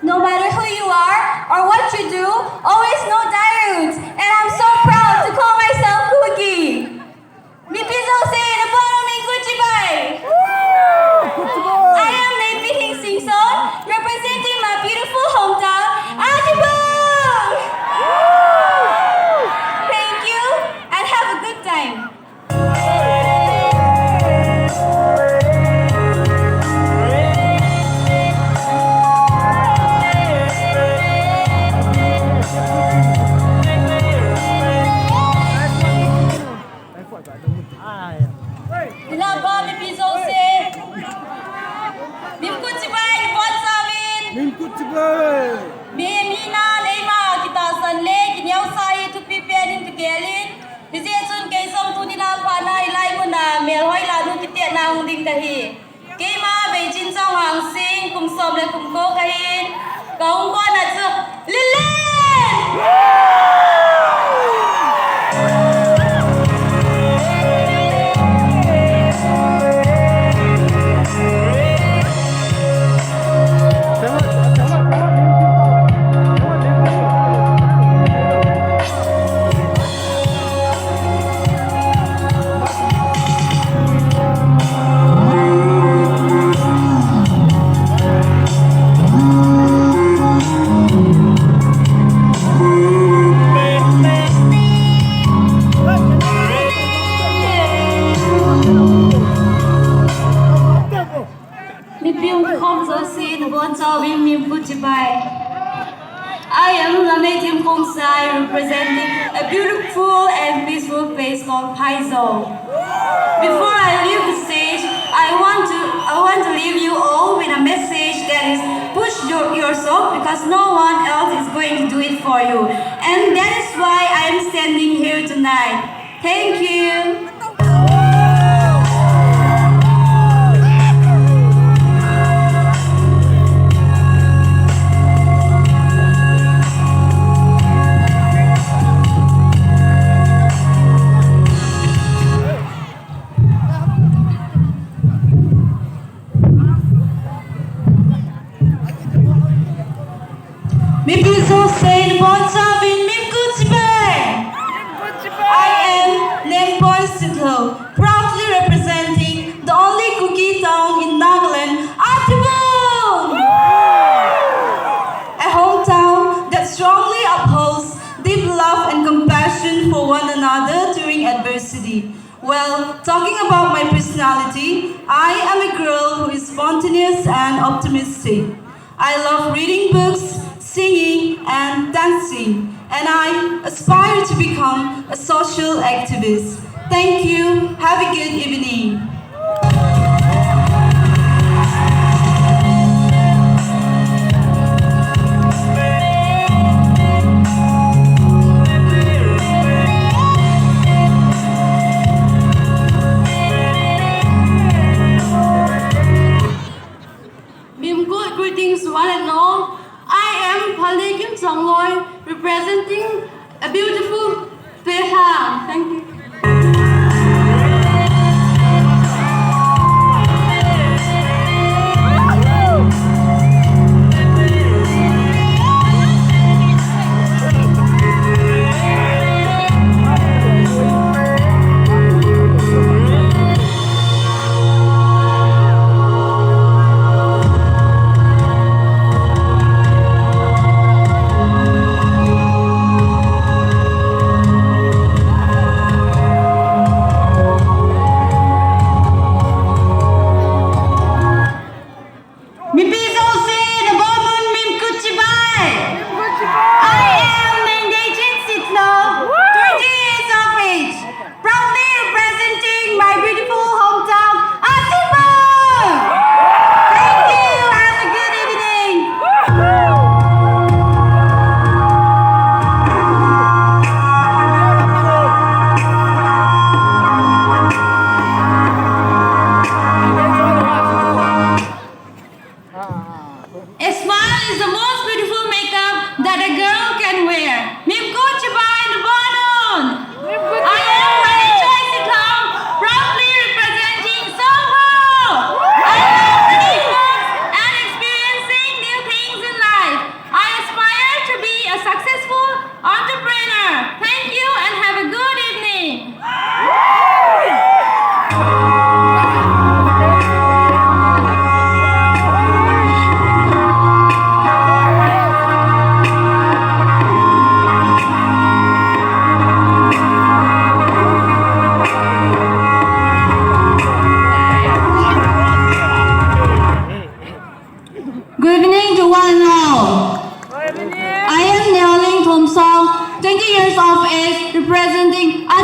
No matter who you are or what you do, always know thy roots. And I'm so proud to call myself Cookie. Mi piso say the MIM KUT LANU. I am Napi Hing Singson, representing my beautiful hometown, Atibong. Thank you and have a good time. I am a native khongsai representing a beautiful and peaceful place called Paizo. Before I leave the stage, I want to leave you all with a message that is push yourself because no one else is going to do it for you. And that is why I am standing here tonight. Thank you. Proudly representing the only cookie town in Nagaland, Atibong! A hometown that strongly upholds deep love and compassion for one another during adversity. Well, talking about my personality, I am a girl who is spontaneous and optimistic. I love reading books, singing, and dancing, and I aspire to become a social activist. Thank you. Have a good evening. MIM KUT, greetings one and all. I am representing a beautiful apha. Thank you.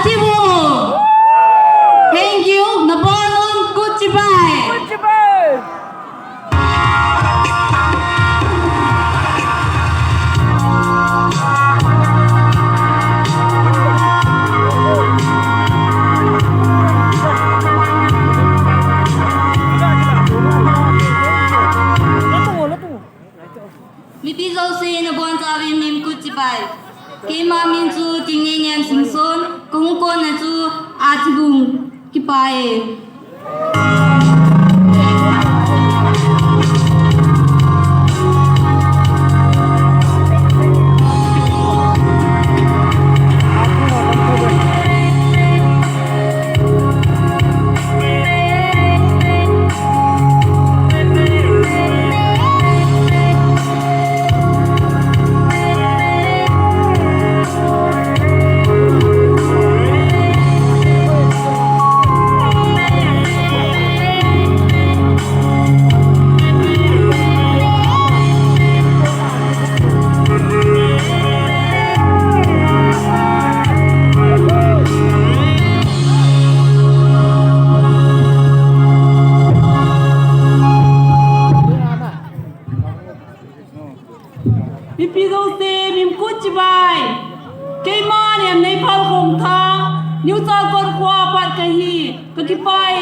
Atibu. Thank you. Nabonon goodbye. Mi piso se na bon sa vi mim kut chibai. Ke ma min chu ting ne nyam sing son kong ko na chu a chi bung ki pae. Mi piso se mim kut chibai. Ke ma ne nei phal khong thang. Niu cha kon khwa pat ka hi. Ka ki pae.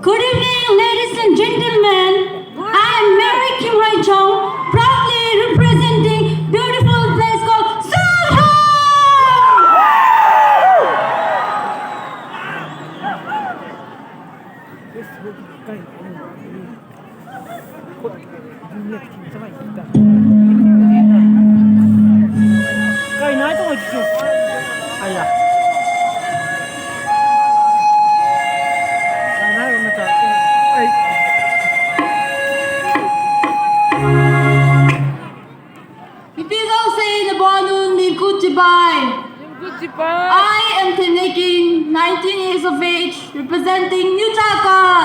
Good evening, ladies and gentlemen. I am Mary Kim Hai Chong, proudly representing beautiful place called Soho. I am Tenekin, 19 years of age, representing New Chakan.